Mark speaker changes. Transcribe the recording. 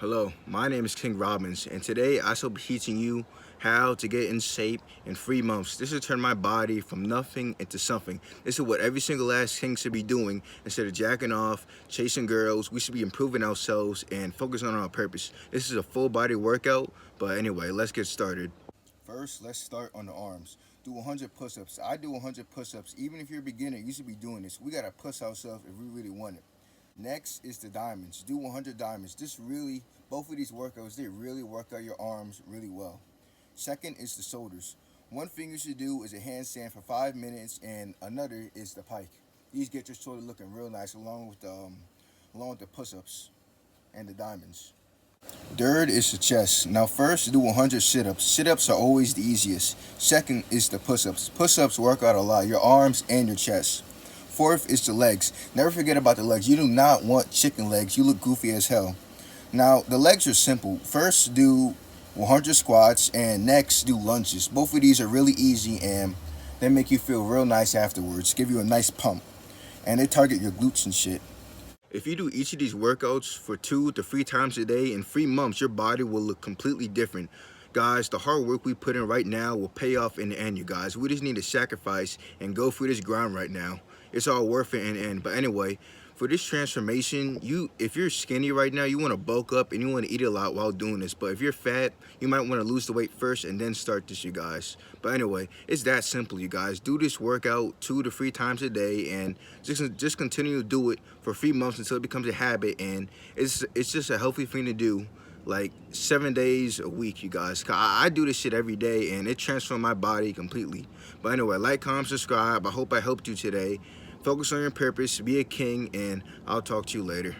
Speaker 1: Hello, my name is King Robbins, and today I shall be teaching you how to get in shape in 3 months. This will turn my body from nothing into something. This is what every single last king should be doing. Instead of jacking off, chasing girls, we should be improving ourselves and focusing on our purpose. This is a full body workout, but anyway, let's get started. First, let's start on the arms. Do 100 push-ups. I do 100 push-ups. Even if you're a beginner, you should be doing this. We gotta push ourselves if we really want it. Next is the diamonds. Do 100 diamonds. Both of these workouts, they really work out your arms really well. Second is the shoulders. One thing you should do is a handstand for 5 minutes, and another is the pike. These get your shoulder looking real nice, along with the push-ups and the diamonds. Third is the chest. Now first, do 100 sit-ups. Sit-ups are always the easiest. Second is the push-ups. Push-ups work out a lot, your arms and your chest. Fourth is the legs. Never forget about the legs. You do not want chicken legs. You look goofy as hell. Now, the legs are simple. First, do 100 squats, and next, do lunges. Both of these are really easy, and they make you feel real nice afterwards. Give you a nice pump. And they target your glutes and shit. If you do each of these workouts for 2 to 3 times a day, in 3 months, your body will look completely different. Guys, the hard work we put in right now will pay off in the end, you guys. We just need to sacrifice and go through this grind right now. It's all worth it in the end. But anyway, for this transformation, if you're skinny right now, you want to bulk up and you want to eat a lot while doing this. But if you're fat, you might want to lose the weight first and then start this, you guys. But anyway, it's that simple, you guys. Do this workout 2 to 3 times a day, and just continue to do it for 3 months until it becomes a habit. And it's just a healthy thing to do, like 7 days a week, you guys. I do this shit every day, and it transformed my body completely. But anyway, like, comment, subscribe. I hope I helped you today. Focus on your purpose, be a king, and I'll talk to you later.